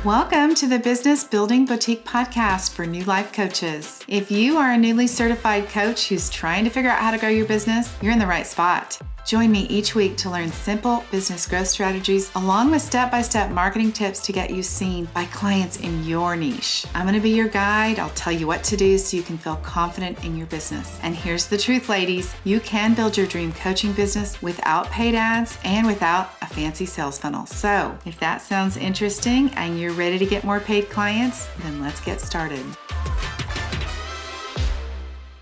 Welcome to the Business Building Boutique podcast for new life coaches. If you are a newly certified coach who's trying to figure out how to grow your business, you're in the right spot. Join me each week to learn simple business growth strategies along with step-by-step marketing tips to get you seen by clients in your niche. I'm going to be your guide. I'll tell you what to do so you can feel confident in your business. And here's the truth, ladies. You can build your dream coaching business without paid ads and without a fancy sales funnel. So if that sounds interesting and you're ready to get more paid clients, then let's get started.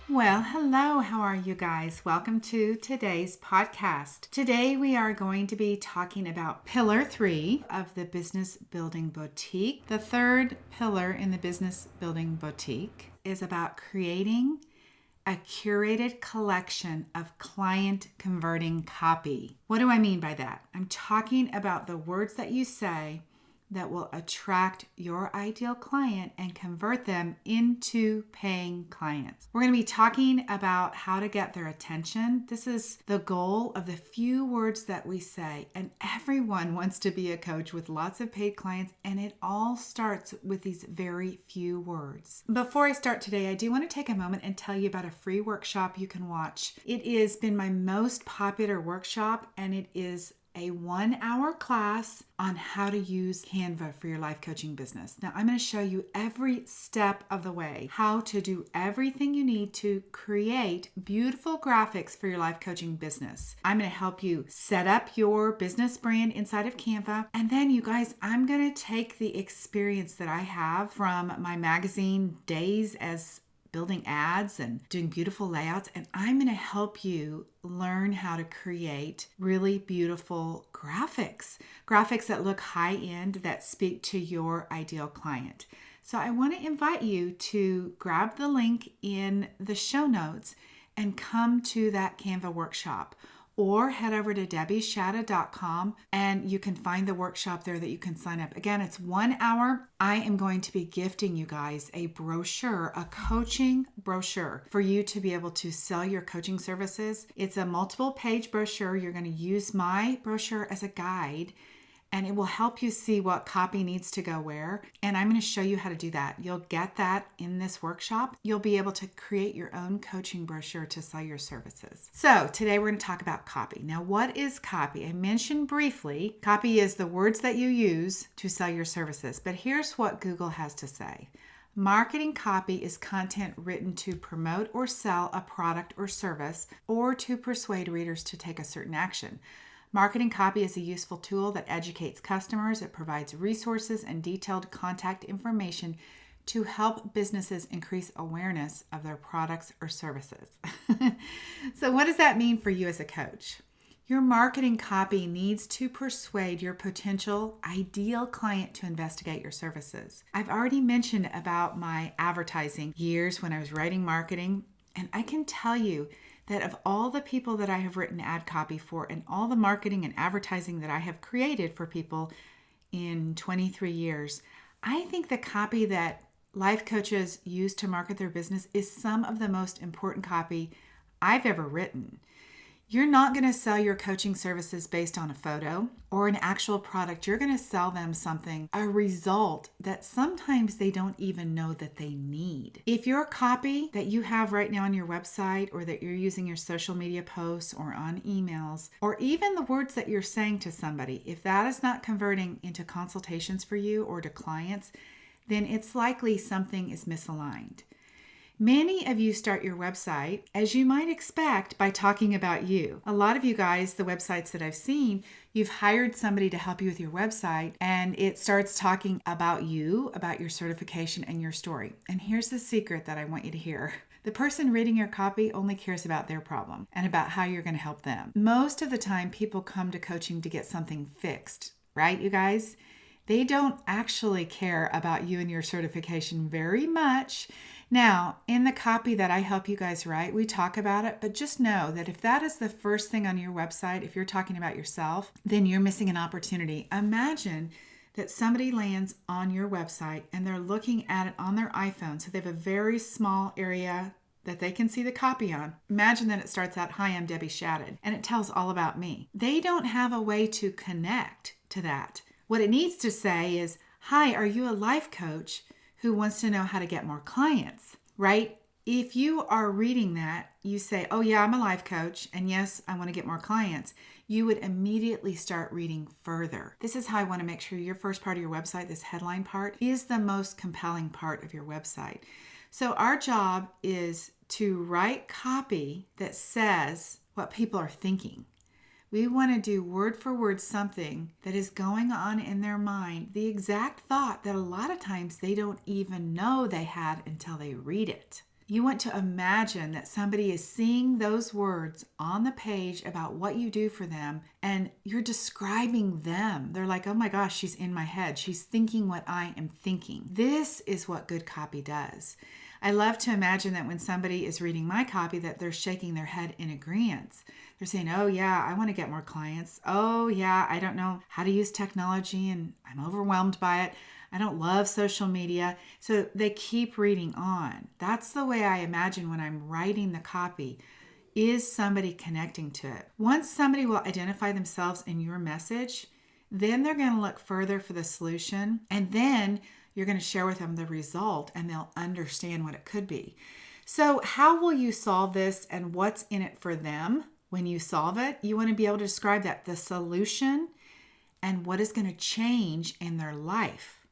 Well, hello, how are you guys? Welcome to today's podcast. Today we are going to be talking about Pillar 3 of the Business Building Boutique. The third pillar in the Business Building Boutique is about creating a curated collection of client converting copy. What do I mean by that? I'm talking about the words that you say that will attract your ideal client and convert them into paying clients. We're going to be talking about how to get their attention. This is the goal of the few words that we say, and everyone wants to be a coach with lots of paid clients, and it all starts with these very few words. Before I start today, I do want to take a moment and tell you about a free workshop you can watch. It has been my most popular workshop, and it is a 1-hour class on how to use Canva for your life coaching business. Now, I'm going to show you every step of the way, how to do everything you need to create beautiful graphics for your life coaching business. I'm going to help you set up your business brand inside of Canva. And then you guys, I'm going to take the experience that I have from my magazine days as building ads and doing beautiful layouts, and I'm going to help you learn how to create really beautiful graphics that look high-end, that speak to your ideal client. So I want to invite you to grab the link in the show notes and come to that Canva workshop, or head over to debbieshadid.com and you can find the workshop there that you can sign up. Again, it's 1 hour. I am going to be gifting you guys a brochure, a coaching brochure for you to be able to sell your coaching services. It's a multiple page brochure. You're going to use my brochure as a guide, and it will help you see what copy needs to go where. And I'm going to show you how to do that. You'll get that in this workshop. You'll be able to create your own coaching brochure to sell your services. So today we're going to talk about copy. Now, what is copy? I mentioned briefly, copy is the words that you use to sell your services. But here's what Google has to say. Marketing copy is content written to promote or sell a product or service, or to persuade readers to take a certain action. Marketing copy is a useful tool that educates customers. It provides resources and detailed contact information to help businesses increase awareness of their products or services. So what does that mean for you as a coach? Your marketing copy needs to persuade your potential ideal client to investigate your services. I've already mentioned about my advertising years when I was writing marketing, and I can tell you that of all the people that I have written ad copy for and all the marketing and advertising that I have created for people in 23 years, I think the copy that life coaches use to market their business is some of the most important copy I've ever written. You're not going to sell your coaching services based on a photo or an actual product. You're going to sell them something, a result that sometimes they don't even know that they need. If your copy that you have right now on your website, or that you're using your social media posts or on emails, or even the words that you're saying to somebody, if that is not converting into consultations for you or to clients, then it's likely something is misaligned. Many of you start your website, as you might expect, by talking about you. A lot of you guys, the websites that I've seen, you've hired somebody to help you with your website, and it starts talking about you, about your certification and your story. And here's the secret that I want you to hear. The person reading your copy only cares about their problem and about how you're going to help them. Most of the time, people come to coaching to get something fixed, right, you guys? They don't actually care about you and your certification very much. Now, in the copy that I help you guys write, we talk about it, but just know that if that is the first thing on your website, if you're talking about yourself, then you're missing an opportunity. Imagine that somebody lands on your website and they're looking at it on their iPhone, so they have a very small area that they can see the copy on. Imagine that it starts out, "Hi, I'm Debbie Shadid," and it tells all about me. They don't have a way to connect to that. What it needs to say is, Hi, are you a life coach who wants to know how to get more clients, right? If you are reading that, you say, oh yeah, I'm a life coach, and yes, I want to get more clients. You would immediately start reading further. This is how I want to make sure your first part of your website, this headline part, is the most compelling part of your website. So our job is to write copy that says what people are thinking. We want to do word for word something that is going on in their mind, the exact thought that a lot of times they don't even know they had until they read it. You want to imagine that somebody is seeing those words on the page about what you do for them, and you're describing them. They're like, oh my gosh, she's in my head. She's thinking what I am thinking. This is what good copy does. I love to imagine that when somebody is reading my copy that they're shaking their head in agreement. They're saying, oh yeah, I want to get more clients. Oh yeah, I don't know how to use technology and I'm overwhelmed by it. I don't love social media. So they keep reading on. That's the way I imagine when I'm writing the copy. Is somebody connecting to it? Once somebody will identify themselves in your message, then they're going to look further for the solution. And then you're going to share with them the result and they'll understand what it could be. So how will you solve this and what's in it for them when you solve it? You want to be able to describe that, the solution and what is going to change in their life.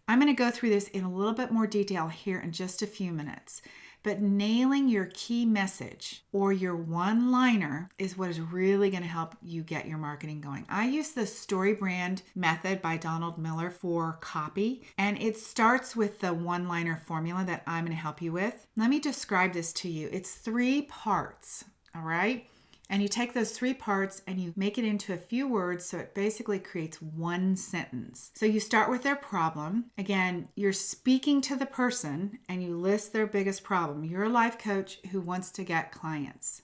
I'm going to go through this in a little bit more detail here in just a few minutes, but nailing your key message or your one-liner is what is really going to help you get your marketing going. I use the story brand method by Donald Miller for copy, and it starts with the one-liner formula that I'm going to help you with. Let me describe this to you. It's 3 parts, all right? And you take those 3 parts and you make it into a few words so it basically creates one sentence. So you start with their problem. Again, you're speaking to the person and you list their biggest problem. You're a life coach who wants to get clients.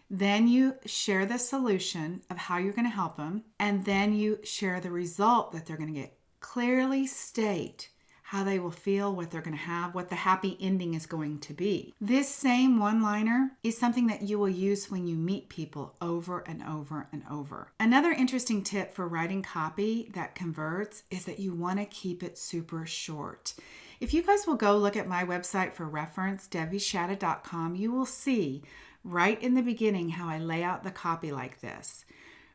Then you share the solution of how you're going to help them. And then you share the result that they're going to get. Clearly state how they will feel, what they're going to have, what the happy ending is going to be. This same one-liner is something that you will use when you meet people over and over and over. Another interesting tip for writing copy that converts is that you want to keep it super short. If you guys will go look at my website for reference, debbieshadid.com, you will see right in the beginning how I lay out the copy like this.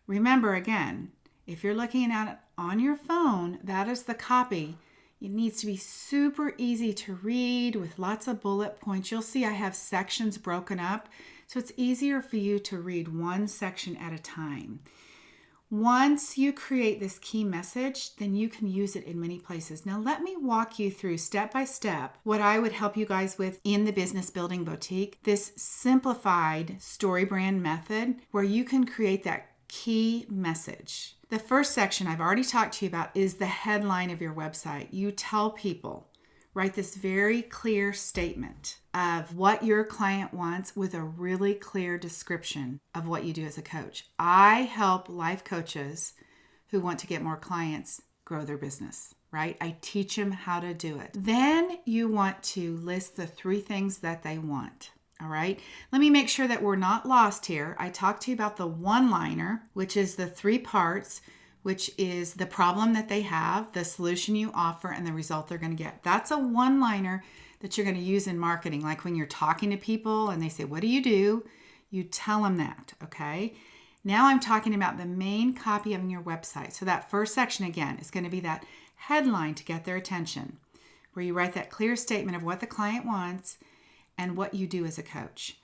Remember, again, if you're looking at it on your phone, that is the copy. It needs to be super easy to read with lots of bullet points. You'll see I have sections broken up, so it's easier for you to read one section at a time. Once you create this key message, then you can use it in many places. Now let me walk you through step by step what I would help you guys with in the Business Building Boutique, this simplified story brand method where you can create that key message. The first section I've already talked to you about is the headline of your website. You tell people, write this very clear statement of what your client wants with a really clear description of what you do as a coach. I help life coaches who want to get more clients grow their business, right? I teach them how to do it. Then you want to list the 3 things that they want. All right, let me make sure that we're not lost here. I talked to you about the one-liner, which is the 3 parts, which is the problem that they have, the solution you offer, and the result they're going to get. That's a one-liner that you're going to use in marketing. Like when you're talking to people and they say, what do? You tell them that, okay? Now I'm talking about the main copy of your website. So that first section, again, is going to be that headline to get their attention, where you write that clear statement of what the client wants and what you do as a coach.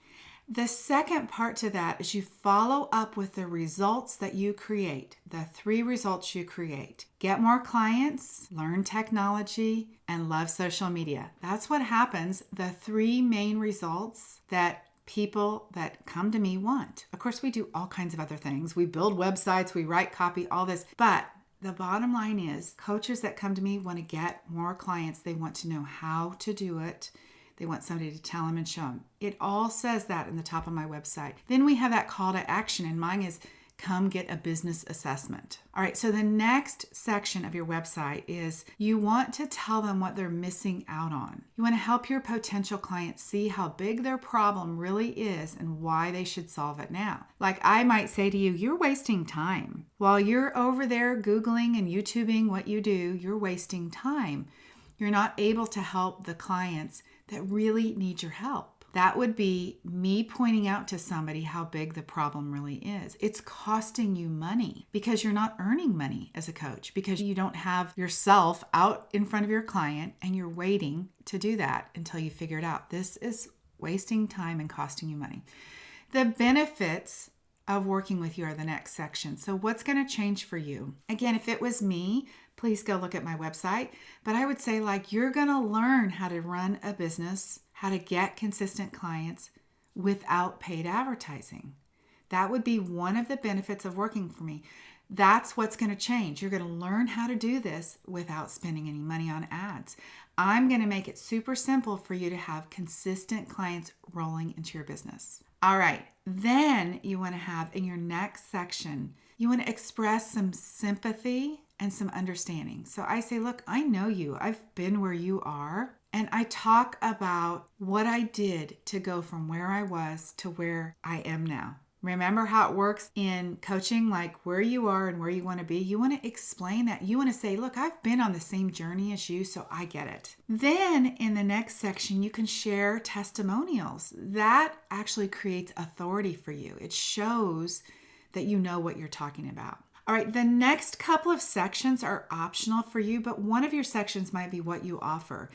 The second part to that is you follow up with the results that you create, the 3 results you create. Get more clients, learn technology, and love social media. That's what happens, the 3 main results that people that come to me want. Of course, we do all kinds of other things. We build websites, we write copy, all this, but the bottom line is coaches that come to me want to get more clients. They want to know how to do it. They want somebody to tell them and show them. It all says that in the top of my website. Then we have that call to action, and mine is come get a business assessment. All right, so the next section of your website is you want to tell them what they're missing out on. You want to help your potential clients see how big their problem really is and why they should solve it now. Like I might say to you, you're wasting time. While you're over there Googling and YouTubing what you do, you're wasting time. You're not able to help the clients that really need your help. That would be me pointing out to somebody how big the problem really is. It's costing you money because you're not earning money as a coach, because you don't have yourself out in front of your client and you're waiting to do that until you figure it out. This is wasting time and costing you money. The benefits of working with you are the next section. So what's going to change for you? Again, if it was me, please go look at my website. But I would say you're going to learn how to run a business, how to get consistent clients without paid advertising. That would be one of the benefits of working for me. That's what's going to change. You're going to learn how to do this without spending any money on ads. I'm going to make it super simple for you to have consistent clients rolling into your business. All right, then you want to have in your next section, you want to express some sympathy and some understanding. So I say, look, I know you. I've been where you are. And I talk about what I did to go from where I was to where I am now. Remember how it works in coaching, like where you are and where you want to be? You want to explain that. You want to say, look, I've been on the same journey as you, so I get it. Then in the next section, you can share testimonials. That actually creates authority for you. It shows that you know what you're talking about. All right, the next couple of sections are optional for you, but one of your sections might be what you offer.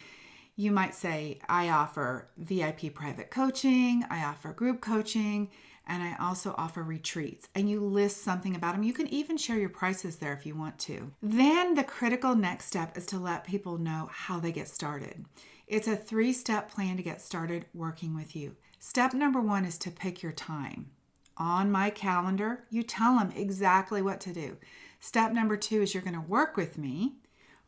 You might say, I offer VIP private coaching, I offer group coaching, and I also offer retreats. And you list something about them. You can even share your prices there if you want to. Then the critical next step is to let people know how they get started. It's a 3-step plan to get started working with you. Step number 1 is to pick your time. On my calendar, you tell them exactly what to do. Step number 2 is you're going to work with me.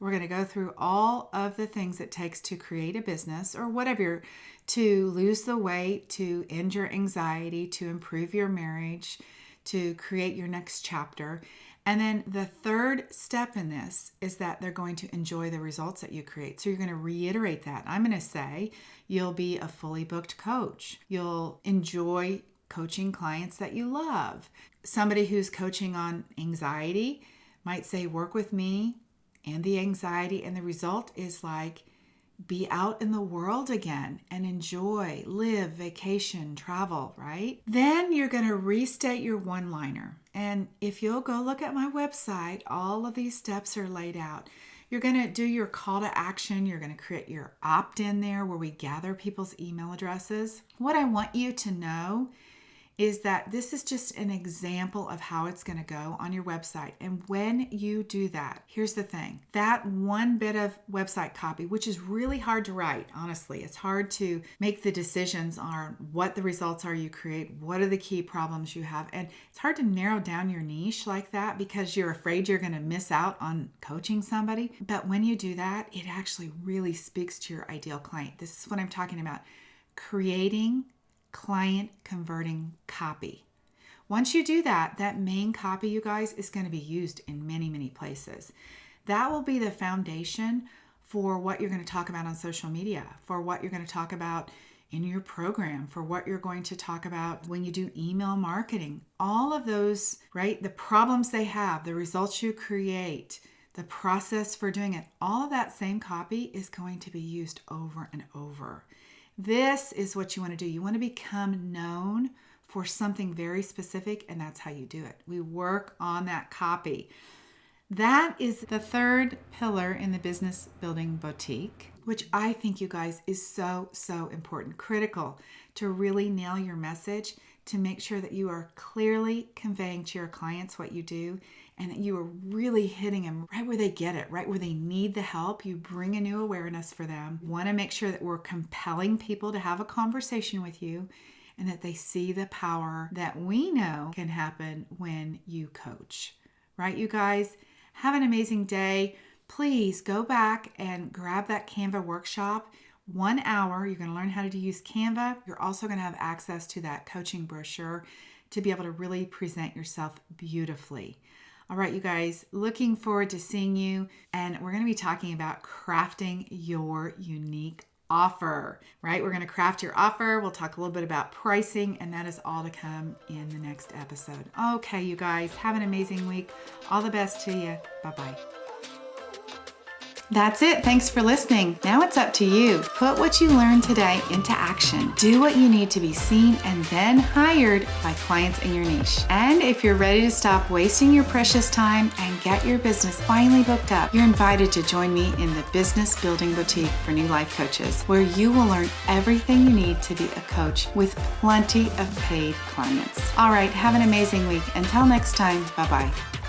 We're going to go through all of the things it takes to create a business or whatever, to lose the weight, to end your anxiety, to improve your marriage, to create your next chapter. And then the third step in this is that they're going to enjoy the results that you create. So you're going to reiterate that. I'm going to say you'll be a fully booked coach. You'll enjoy coaching clients that you love. Somebody who's coaching on anxiety might say, work with me and the anxiety, and the result is be out in the world again and enjoy, live, vacation, travel, right? Then you're going to restate your one-liner. And if you'll go look at my website, all of these steps are laid out. You're going to do your call to action. You're going to create your opt-in there where we gather people's email addresses. What I want you to know is that this is just an example of how it's going to go on your website. And when you do that, here's the thing. That one bit of website copy, which is really hard to write, honestly. It's hard to make the decisions on what the results are you create, what are the key problems you have. And it's hard to narrow down your niche like that because you're afraid you're going to miss out on coaching somebody. But when you do that, it actually really speaks to your ideal client. This is what I'm talking about. Creating client converting copy. Once you do that, that main copy, you guys, is going to be used in many, many places. That will be the foundation for what you're going to talk about on social media, for what you're going to talk about in your program, for what you're going to talk about when you do email marketing. All of those, right? The problems they have, the results you create, the process for doing it, all of that same copy is going to be used over and over. This is what you want to do. You want to become known for something very specific, and that's how you do it. We work on that copy. That is the third pillar in the business building boutique, which I think, you guys, is so, so important, critical to really nail your message, to make sure that you are clearly conveying to your clients what you do and that you are really hitting them right where they get it, right where they need the help. You bring a new awareness for them. Want to make sure that we're compelling people to have a conversation with you and that they see the power that we know can happen when you coach. Right, you guys? Have an amazing day. Please go back and grab that Canva workshop. 1 hour, you're going to learn how to use Canva. You're also going to have access to that coaching brochure to be able to really present yourself beautifully. All right, you guys, looking forward to seeing you. And we're going to be talking about crafting your unique offer, right? We're going to craft your offer. We'll talk a little bit about pricing, and that is all to come in the next episode. Okay, you guys, have an amazing week. All the best to you. Bye-bye. That's it. Thanks for listening. Now it's up to you. Put what you learned today into action. Do what you need to be seen and then hired by clients in your niche. And if you're ready to stop wasting your precious time and get your business finally booked up, you're invited to join me in the Business Building Boutique for New Life Coaches, where you will learn everything you need to be a coach with plenty of paid clients. All right, have an amazing week. Until next time, bye-bye.